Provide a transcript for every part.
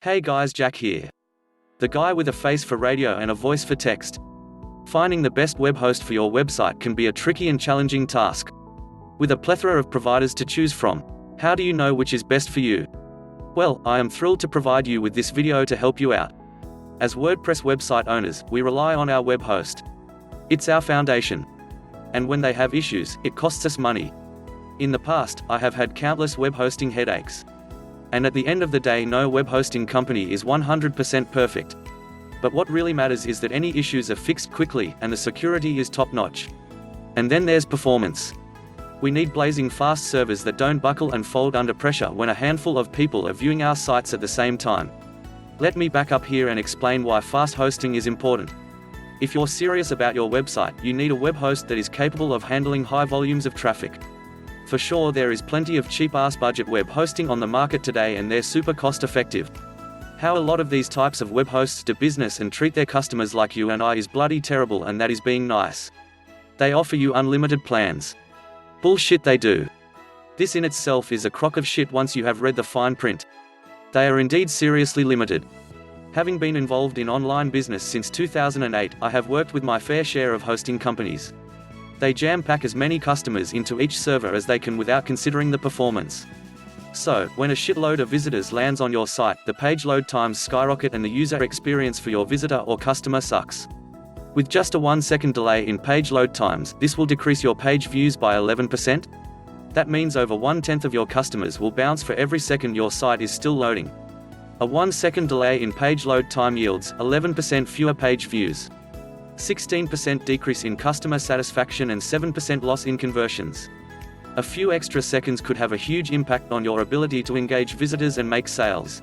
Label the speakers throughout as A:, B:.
A: Hey guys, Jack here. The guy with a face for radio and a voice for text. Finding the best web host for your website can be a tricky and challenging task. With a plethora of providers to choose from, how do you know which is best for you? Well, I am thrilled to provide you with this video to help you out. As WordPress website owners, we rely on our web host. It's our foundation. And when they have issues, it costs us money. In the past, I have had countless web hosting headaches. And at the end of the day, no web hosting company is 100% perfect. But what really matters is that any issues are fixed quickly and the security is top-notch. And then there's performance. We need blazing fast servers that don't buckle and fold under pressure when a handful of people are viewing our sites at the same time. Let me back up here and explain why fast hosting is important. If you're serious about your website, you need a web host that is capable of handling high volumes of traffic. For sure, there is plenty of cheap-ass budget web hosting on the market today and they're super cost-effective. How a lot of these types of web hosts do business and treat their customers like you and I is bloody terrible, and that is being nice. They offer you unlimited plans. Bullshit, they do. This in itself is a crock of shit once you have read the fine print. They are indeed seriously limited. Having been involved in online business since 2008, I have worked with my fair share of hosting companies. They jam-pack as many customers into each server as they can without considering the performance. So, when a shitload of visitors lands on your site, the page load times skyrocket and the user experience for your visitor or customer sucks. With just a 1-second delay in page load times, this will decrease your page views by 11%. That means over 1/10 of your customers will bounce for every second your site is still loading. A 1-second delay in page load time yields 11% fewer page views, 16% decrease in customer satisfaction and 7% loss in conversions. A few extra seconds could have a huge impact on your ability to engage visitors and make sales.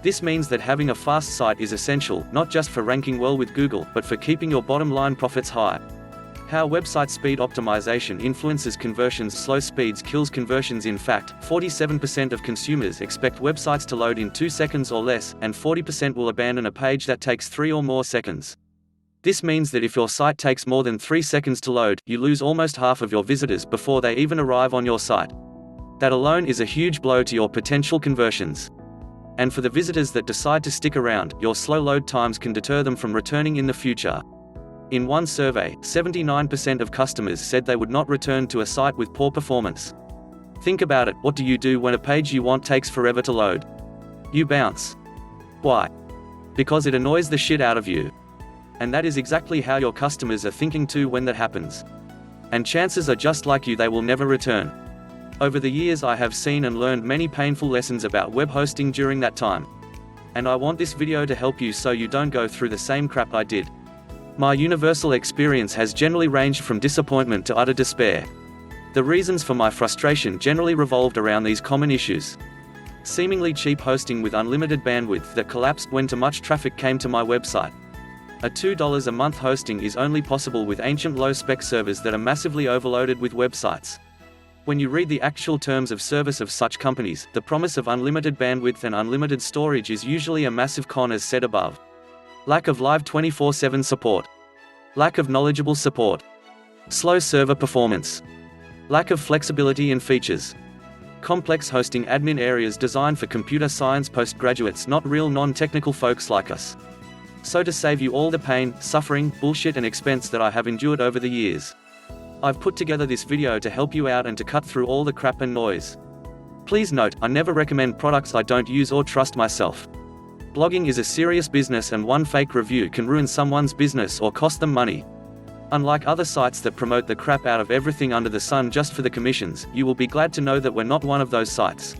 A: This means that having a fast site is essential, not just for ranking well with Google, but for keeping your bottom line profits high. How website speed optimization influences conversions. Slow speeds kills conversions. In fact, 47% of consumers expect websites to load in 2 seconds or less, and 40% will abandon a page that takes 3 or more seconds. This means that if your site takes more than 3 seconds to load, you lose almost half of your visitors before they even arrive on your site. That alone is a huge blow to your potential conversions. And for the visitors that decide to stick around, your slow load times can deter them from returning in the future. In one survey, 79% of customers said they would not return to a site with poor performance. Think about it, what do you do when a page you want takes forever to load? You bounce. Why? Because it annoys the shit out of you. And that is exactly how your customers are thinking too when that happens. And chances are just like you, they will never return. Over the years I have seen and learned many painful lessons about web hosting during that time. And I want this video to help you so you don't go through the same crap I did. My universal experience has generally ranged from disappointment to utter despair. The reasons for my frustration generally revolved around these common issues. Seemingly cheap hosting with unlimited bandwidth that collapsed when too much traffic came to my website. A $2 a month hosting is only possible with ancient low-spec servers that are massively overloaded with websites. When you read the actual terms of service of such companies, the promise of unlimited bandwidth and unlimited storage is usually a massive con, as said above. Lack of live 24/7 support. Lack of knowledgeable support. Slow server performance. Lack of flexibility and features. Complex hosting admin areas designed for computer science postgraduates, not real non-technical folks like us. So to save you all the pain, suffering, bullshit and expense that I have endured over the years, I've put together this video to help you out and to cut through all the crap and noise. Please note, I never recommend products I don't use or trust myself. Blogging is a serious business and one fake review can ruin someone's business or cost them money. Unlike other sites that promote the crap out of everything under the sun just for the commissions, you will be glad to know that we're not one of those sites.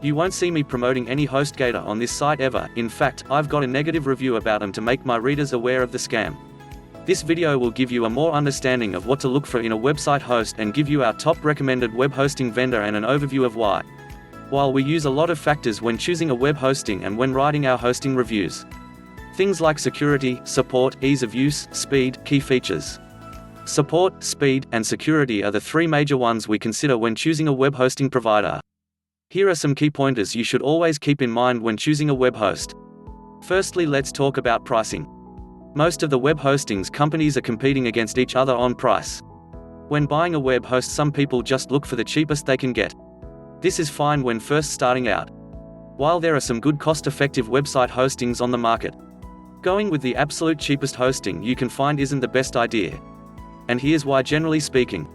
A: You won't see me promoting any Hostgator on this site ever. In fact, I've got a negative review about them to make my readers aware of the scam. This video will give you a more understanding of what to look for in a website host and give you our top recommended web hosting vendor and an overview of why. While we use a lot of factors when choosing a web hosting and when writing our hosting reviews. Things like security, support, ease of use, speed, key features. Support, speed, and security are the 3 major ones we consider when choosing a web hosting provider. Here are some key pointers you should always keep in mind when choosing a web host. Firstly, let's talk about pricing. Most of the web hostings companies are competing against each other on price. When buying a web host, some people just look for the cheapest they can get. This is fine when first starting out. While there are some good cost-effective website hostings on the market, going with the absolute cheapest hosting you can find isn't the best idea. And here's why. Generally speaking,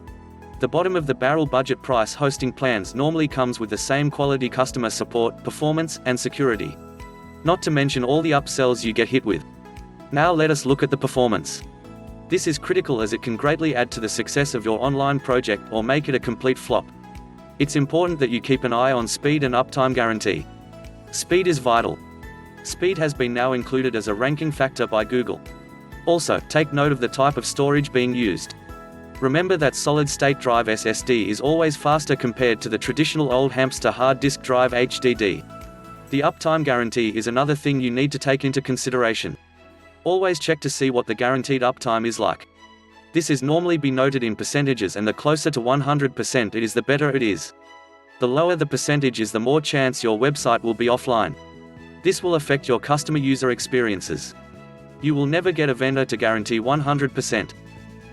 A: the bottom of the barrel budget price hosting plans normally comes with the same quality customer support, performance, and security. Not to mention all the upsells you get hit with. Now let us look at the performance. This is critical as it can greatly add to the success of your online project or make it a complete flop. It's important that you keep an eye on speed and uptime guarantee. Speed is vital. Speed has been now included as a ranking factor by Google. Also, take note of the type of storage being used. Remember that solid-state drive SSD is always faster compared to the traditional old hamster hard disk drive HDD. The uptime guarantee is another thing you need to take into consideration. Always check to see what the guaranteed uptime is like. This is normally be noted in percentages, and the closer to 100% it is, the better it is. The lower the percentage is, the more chance your website will be offline. This will affect your customer user experiences. You will never get a vendor to guarantee 100%.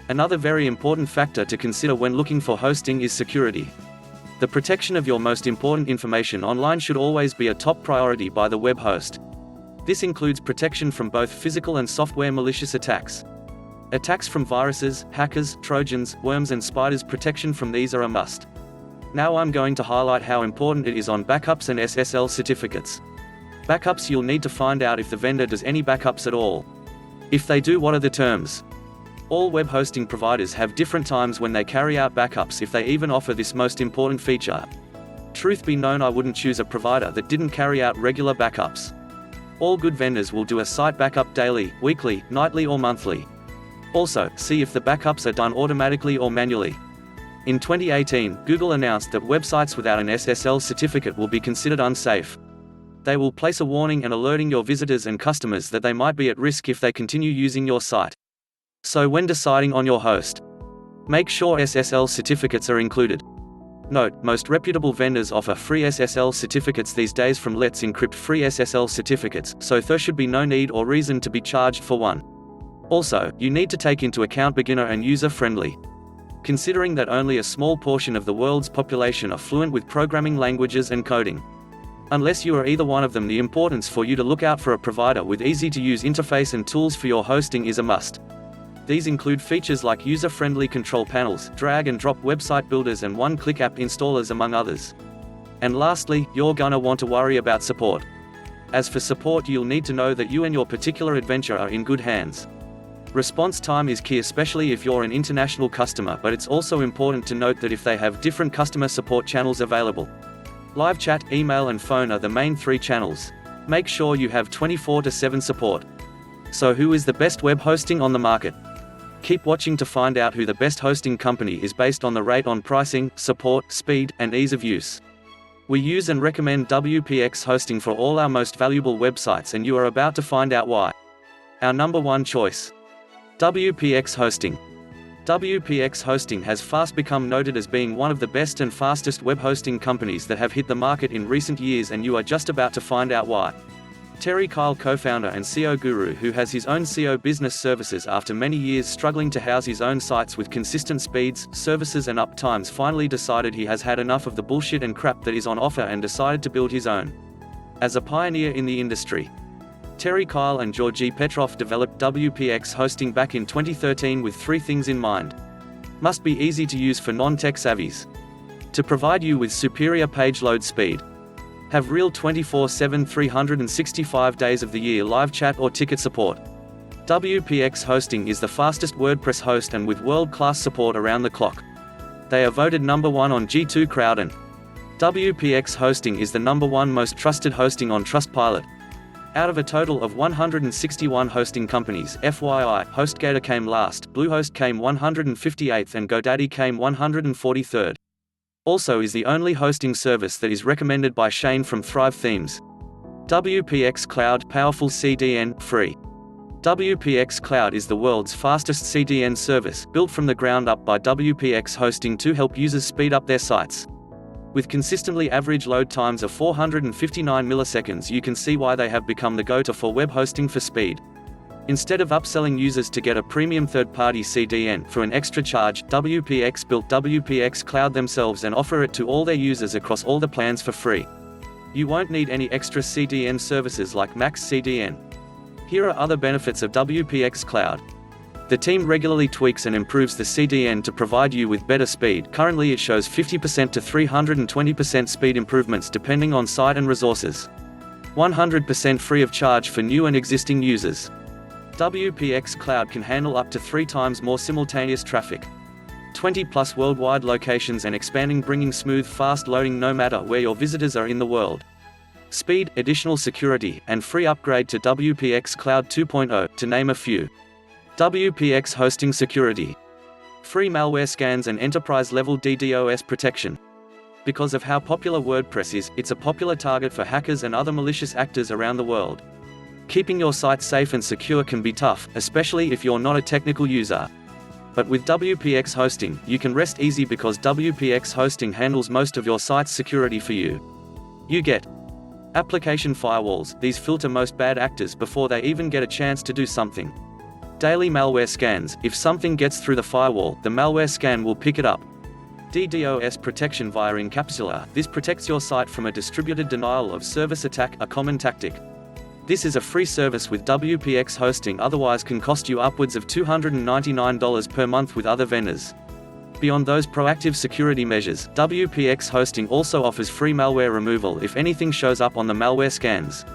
A: Another very important factor to consider when looking for hosting is security. The protection of your most important information online should always be a top priority by the web host. This includes protection from both physical and software malicious attacks. Attacks from viruses, hackers, trojans, worms and spiders. Protection from these are a must. Now I'm going to highlight how important it is on backups and SSL certificates. Backups: you'll need to find out if the vendor does any backups at all. If they do, what are the terms? All web hosting providers have different times when they carry out backups, if they even offer this most important feature. Truth be known, I wouldn't choose a provider that didn't carry out regular backups. All good vendors will do a site backup daily, weekly, nightly or monthly. Also, see if the backups are done automatically or manually. In 2018, Google announced that websites without an SSL certificate will be considered unsafe. They will place a warning and alerting your visitors and customers that they might be at risk if they continue using your site. So when deciding on your host, make sure SSL certificates are included. Note, most reputable vendors offer free SSL certificates these days from Let's Encrypt free SSL certificates, so there should be no need or reason to be charged for one. Also, you need to take into account beginner and user-friendly. Considering that only a small portion of the world's population are fluent with programming languages and coding. Unless you are either one of them, the importance for you to look out for a provider with easy-to-use interface and tools for your hosting is a must. These include features like user-friendly control panels, drag-and-drop website builders and one-click app installers, among others. And lastly, you're gonna want to worry about support. As for support, you'll need to know that you and your particular adventure are in good hands. Response time is key, especially if you're an international customer, but it's also important to note that if they have different customer support channels available. Live chat, email and phone are the main three channels. Make sure you have 24/7 support. So who is the best web hosting on the market? Keep watching to find out who the best hosting company is based on the rate on pricing, support, speed, and ease of use. We use and recommend WPX Hosting for all our most valuable websites, and you are about to find out why. Our number one choice, WPX Hosting. WPX Hosting has fast become noted as being one of the best and fastest web hosting companies that have hit the market in recent years, and you are just about to find out why. Terry Kyle, co-founder and SEO guru who has his own SEO business services after many years struggling to house his own sites with consistent speeds, services and uptimes, finally decided he has had enough of the bullshit and crap that is on offer and decided to build his own. As a pioneer in the industry, Terry Kyle and Georgi Petrov developed WPX Hosting back in 2013 with three things in mind. Must be easy to use for non-tech savvies. To provide you with superior page load speed. Have real 24/7 365 days of the year live chat or ticket support. WPX Hosting is the fastest WordPress host and with world-class support around the clock. They are voted number 1 on G2 Crowd, and WPX Hosting is the number 1 most trusted hosting on Trustpilot. Out of a total of 161 hosting companies, FYI, Hostgator came last, Bluehost came 158th and GoDaddy came 143rd. Also is the only hosting service that is recommended by Shane from Thrive Themes. WPX Cloud, powerful CDN, free. WPX Cloud is the world's fastest CDN service, built from the ground up by WPX Hosting to help users speed up their sites. With consistently average load times of 459 milliseconds, you can see why they have become the go-to for web hosting for speed. Instead of upselling users to get a premium third-party CDN for an extra charge, WPX built WPX Cloud themselves and offer it to all their users across all the plans for free. You won't need any extra CDN services like Max CDN. Here are other benefits of WPX Cloud. The team regularly tweaks and improves the CDN to provide you with better speed. Currently it shows 50% to 320% speed improvements depending on site and resources. 100% free of charge for new and existing users. WPX Cloud can handle up to 3 times more simultaneous traffic. 20+ worldwide locations and expanding, bringing smooth, fast loading no matter where your visitors are in the world. Speed, additional security, and free upgrade to WPX Cloud 2.0, to name a few. WPX Hosting Security. Free malware scans and enterprise-level DDoS protection. Because of how popular WordPress is, it's a popular target for hackers and other malicious actors around the world. Keeping your site safe and secure can be tough, especially if you're not a technical user. But with WPX Hosting, you can rest easy because WPX Hosting handles most of your site's security for you. You get application firewalls. These filter most bad actors before they even get a chance to do something. Daily malware scans. If something gets through the firewall, the malware scan will pick it up. DDoS protection via encapsula. This protects your site from a distributed denial of service attack, a common tactic. This is a free service with WPX Hosting, otherwise can cost you upwards of $299 per month with other vendors. Beyond those proactive security measures, WPX Hosting also offers free malware removal if anything shows up on the malware scans.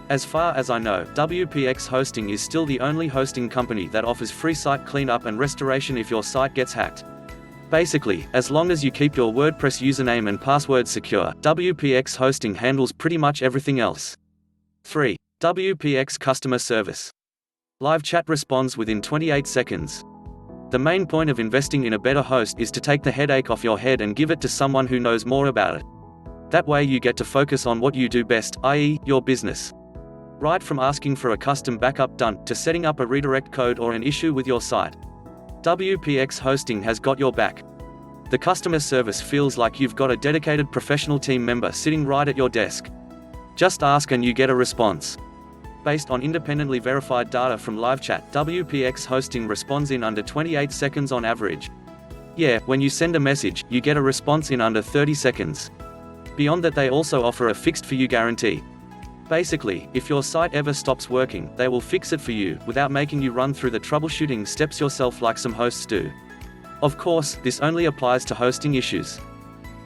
A: As far as I know, WPX Hosting is still the only hosting company that offers free site cleanup and restoration if your site gets hacked. Basically, as long as you keep your WordPress username and password secure, WPX Hosting handles pretty much everything else. 3. WPX Customer Service. Live chat responds within 28 seconds. The main point of investing in a better host is to take the headache off your head and give it to someone who knows more about it. That way you get to focus on what you do best, i.e., your business. Right from asking for a custom backup done, to setting up a redirect code or an issue with your site, WPX Hosting has got your back. The customer service feels like you've got a dedicated professional team member sitting right at your desk. Just ask and you get a response. Based on independently verified data from live chat, WPX Hosting responds in under 28 seconds on average. Yeah, when you send a message, you get a response in under 30 seconds. Beyond that, they also offer a fixed-for-you guarantee. Basically, if your site ever stops working, they will fix it for you, without making you run through the troubleshooting steps yourself like some hosts do. Of course, this only applies to hosting issues.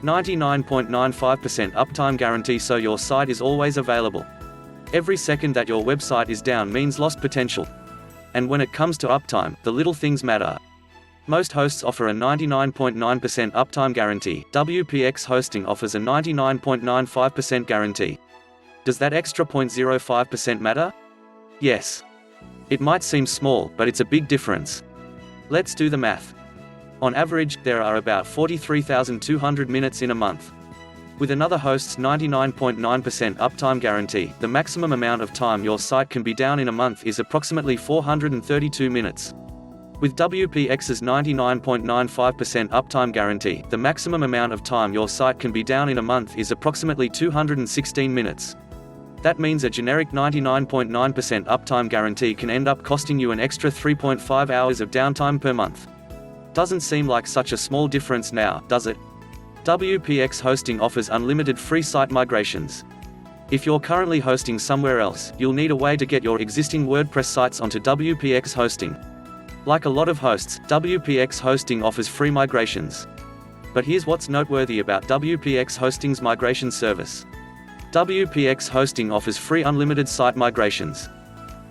A: 99.95% uptime guarantee, so your site is always available. Every second that your website is down means lost potential. And when it comes to uptime, the little things matter. Most hosts offer a 99.9% uptime guarantee. WPX Hosting offers a 99.95% guarantee. Does that extra 0.05% matter? Yes. It might seem small, but it's a big difference. Let's do the math. On average, there are about 43,200 minutes in a month. With another host's 99.9% uptime guarantee, the maximum amount of time your site can be down in a month is approximately 432 minutes. With WPX's 99.95% uptime guarantee, the maximum amount of time your site can be down in a month is approximately 216 minutes. That means a generic 99.9% uptime guarantee can end up costing you an extra 3.5 hours of downtime per month. Doesn't seem like such a small difference now, does it? WPX Hosting offers unlimited free site migrations. If you're currently hosting somewhere else, you'll need a way to get your existing WordPress sites onto WPX Hosting. Like a lot of hosts, WPX Hosting offers free migrations. But here's what's noteworthy about WPX Hosting's migration service. WPX Hosting offers free unlimited site migrations.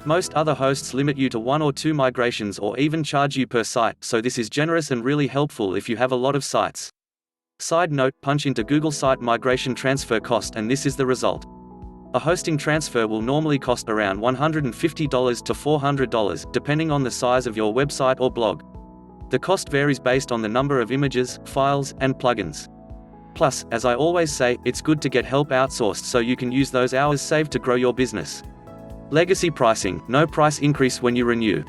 A: Most other hosts limit you to 1 or 2 migrations or even charge you per site, so this is generous and really helpful if you have a lot of sites. Side note, punch into Google Site Migration Transfer Cost and this is the result. A hosting transfer will normally cost around $150 to $400, depending on the size of your website or blog. The cost varies based on the number of images, files, and plugins. Plus, as I always say, it's good to get help outsourced so you can use those hours saved to grow your business. Legacy pricing, no price increase when you renew.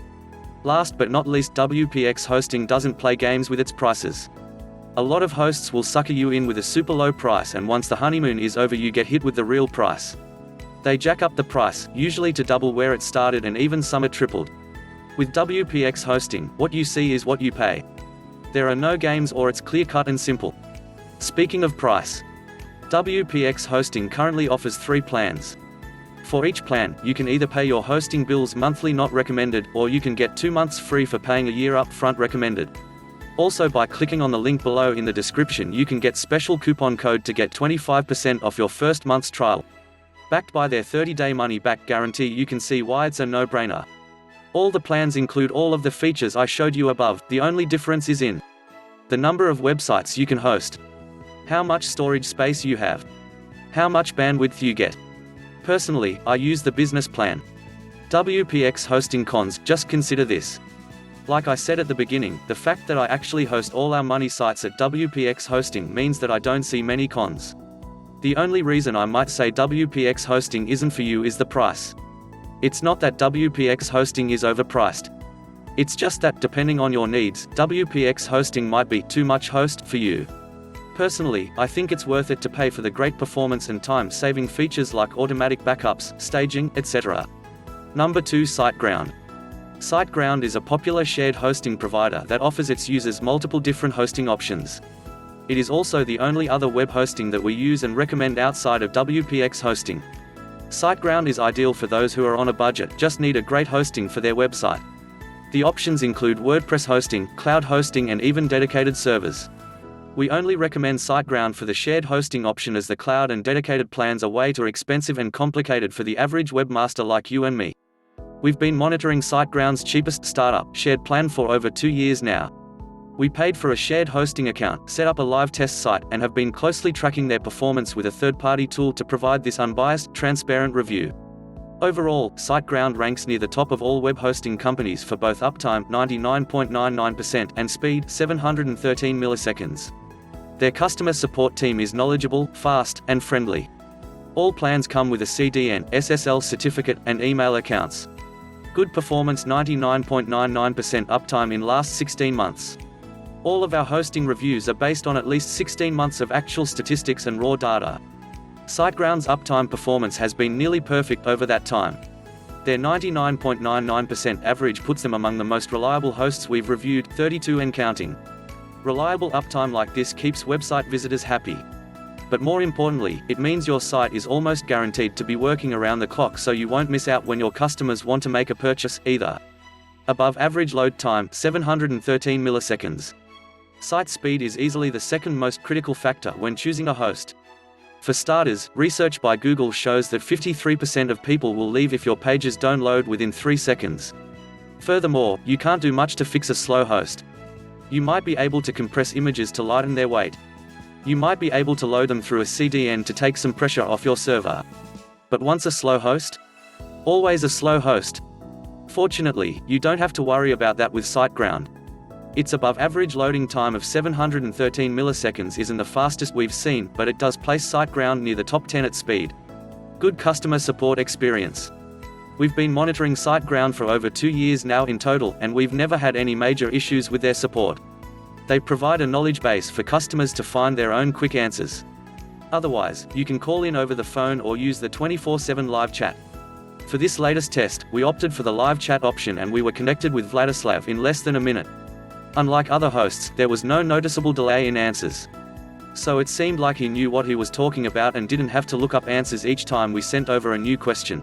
A: Last but not least, WPX Hosting doesn't play games with its prices. A lot of hosts will sucker you in with a super low price, and once the honeymoon is over you get hit with the real price. They jack up the price, usually to double where it started and even some are tripled. With WPX Hosting, what you see is what you pay. There are no games, or it's clear-cut and simple. Speaking of price, WPX Hosting currently offers 3 plans. For each plan, you can either pay your hosting bills monthly not recommended, or you can get 2 months free for paying a year up front recommended. Also, by clicking on the link below in the description, you can get special coupon code to get 25% off your first month's trial. Backed by their 30-day money-back guarantee, you can see why it's a no-brainer. All the plans include all of the features I showed you above, the only difference is in the number of websites you can host, how much storage space you have, how much bandwidth you get. Personally, I use the business plan. WPX Hosting cons, just consider this. Like I said at the beginning, the fact that I actually host all our money sites at WPX Hosting means that I don't see many cons. The only reason I might say WPX Hosting isn't for you is the price. It's not that WPX Hosting is overpriced. It's just that, depending on your needs, WPX Hosting might be too much host for you. Personally, I think it's worth it to pay for the great performance and time-saving features like automatic backups, staging, etc. Number 2. SiteGround. SiteGround is a popular shared hosting provider that offers its users multiple different hosting options. It is also the only other web hosting that we use and recommend outside of WPX Hosting. SiteGround is ideal for those who are on a budget, just need a great hosting for their website. The options include WordPress hosting, cloud hosting, and even dedicated servers. We only recommend SiteGround for the shared hosting option, as the cloud and dedicated plans are way too expensive and complicated for the average webmaster like you and me. We've been monitoring SiteGround's cheapest startup shared plan for over 2 years now. We paid for a shared hosting account, set up a live test site, and have been closely tracking their performance with a third-party tool to provide this unbiased, transparent review. Overall, SiteGround ranks near the top of all web hosting companies for both uptime 99.99% and speed 713 milliseconds. Their customer support team is knowledgeable, fast, and friendly. All plans come with a CDN, SSL certificate, and email accounts. Good performance 99.99% uptime in last 16 months. All of our hosting reviews are based on at least 16 months of actual statistics and raw data. SiteGround's uptime performance has been nearly perfect over that time. Their 99.99% average puts them among the most reliable hosts we've reviewed, 32 and counting. Reliable uptime like this keeps website visitors happy. But more importantly, it means your site is almost guaranteed to be working around the clock, so you won't miss out when your customers want to make a purchase, either. Above average load time, 713 milliseconds. Site speed is easily the second most critical factor when choosing a host. For starters, research by Google shows that 53% of people will leave if your pages don't load within 3 seconds. Furthermore, you can't do much to fix a slow host. You might be able to compress images to lighten their weight. You might be able to load them through a CDN to take some pressure off your server. But once a slow host? Always a slow host. Fortunately, you don't have to worry about that with SiteGround. Its above average loading time of 713 milliseconds isn't the fastest we've seen, but it does place SiteGround near the top 10 at speed. Good customer support experience. We've been monitoring SiteGround for over 2 years now in total, and we've never had any major issues with their support. They provide a knowledge base for customers to find their own quick answers. Otherwise, you can call in over the phone or use the 24/7 live chat. For this latest test, we opted for the live chat option, and we were connected with Vladislav in less than a minute. Unlike other hosts, there was no noticeable delay in answers. So it seemed like he knew what he was talking about and didn't have to look up answers each time we sent over a new question.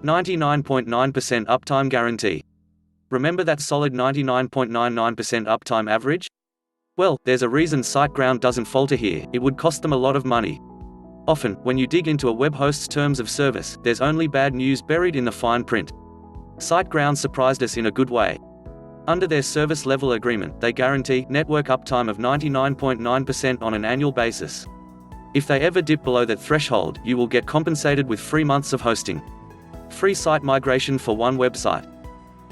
A: 99.9% uptime guarantee. Remember that solid 99.99% uptime average? Well, there's a reason SiteGround doesn't falter here. It would cost them a lot of money. Often, when you dig into a web host's terms of service, there's only bad news buried in the fine print. SiteGround surprised us in a good way. Under their service level agreement, they guarantee network uptime of 99.9% on an annual basis. If they ever dip below that threshold, you will get compensated with 3 months of hosting. Free site migration for one website.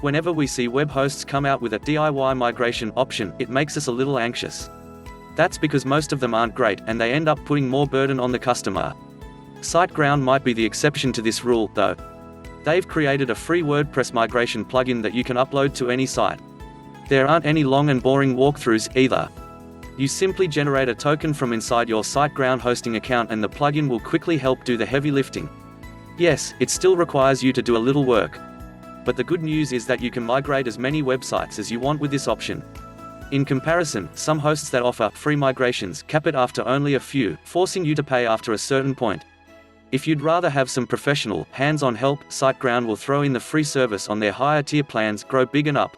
A: Whenever we see web hosts come out with a DIY migration option, it makes us a little anxious. That's because most of them aren't great, and they end up putting more burden on the customer. SiteGround might be the exception to this rule, though. They've created a free WordPress migration plugin that you can upload to any site. There aren't any long and boring walkthroughs, either. You simply generate a token from inside your SiteGround hosting account, and the plugin will quickly help do the heavy lifting. Yes, it still requires you to do a little work. But the good news is that you can migrate as many websites as you want with this option. In comparison, some hosts that offer free migrations cap it after only a few, forcing you to pay after a certain point. If you'd rather have some professional, hands-on help, SiteGround will throw in the free service on their higher tier plans, Grow Big and Up.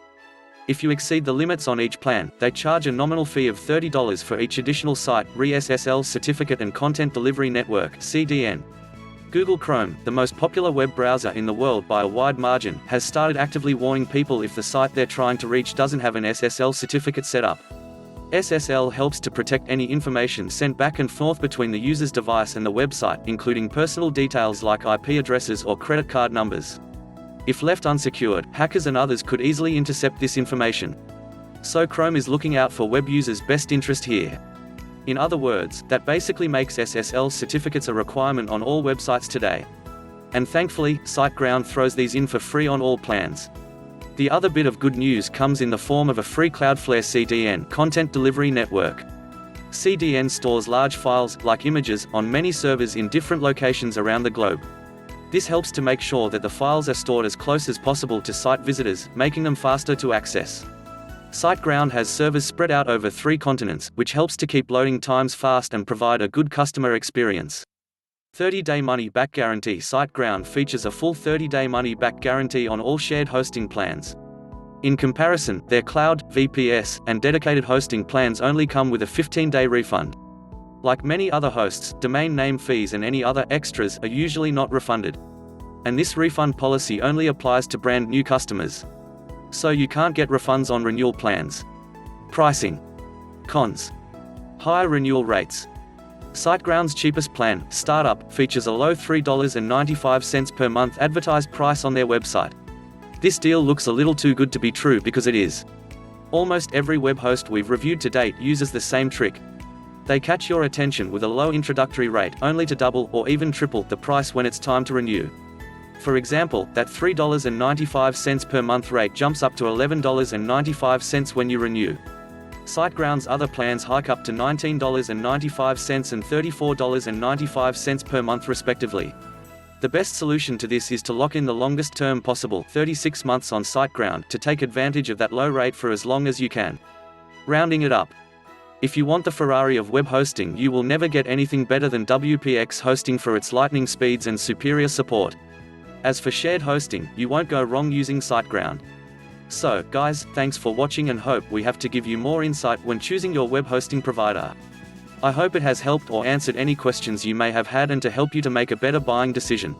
A: If you exceed the limits on each plan, they charge a nominal fee of $30 for each additional site, SSL certificate and Content Delivery Network (CDN). Google Chrome, the most popular web browser in the world by a wide margin, has started actively warning people if the site they're trying to reach doesn't have an SSL certificate set up. SSL helps to protect any information sent back and forth between the user's device and the website, including personal details like IP addresses or credit card numbers. If left unsecured, hackers and others could easily intercept this information. So Chrome is looking out for web users' best interest here. In other words, that basically makes SSL certificates a requirement on all websites today. And thankfully, SiteGround throws these in for free on all plans. The other bit of good news comes in the form of a free Cloudflare CDN, Content Delivery Network. CDN stores large files, like images, on many servers in different locations around the globe. This helps to make sure that the files are stored as close as possible to site visitors, making them faster to access. SiteGround has servers spread out over 3 continents, which helps to keep loading times fast and provide a good customer experience. 30-day money-back guarantee. SiteGround features a full 30-day money-back guarantee on all shared hosting plans. In comparison, their cloud, VPS, and dedicated hosting plans only come with a 15-day refund. Like many other hosts, domain name fees and any other extras are usually not refunded. And this refund policy only applies to brand new customers. So you can't get refunds on renewal plans. Pricing. Cons. Higher renewal rates. SiteGround's cheapest plan, Startup, features a low $3.95 per month advertised price on their website. This deal looks a little too good to be true because it is. Almost every web host we've reviewed to date uses the same trick. They catch your attention with a low introductory rate, only to double or even triple the price when it's time to renew. For example, that $3.95 per month rate jumps up to $11.95 when you renew. SiteGround's other plans hike up to $19.95 and $34.95 per month respectively. The best solution to this is to lock in the longest term possible, 36 months on SiteGround, to take advantage of that low rate for as long as you can. Rounding it up. If you want the Ferrari of web hosting, you will never get anything better than WPX Hosting for its lightning speeds and superior support. As for shared hosting, you won't go wrong using SiteGround. So, guys, thanks for watching and hope we have to give you more insight when choosing your web hosting provider. I hope it has helped or answered any questions you may have had and to help you to make a better buying decision.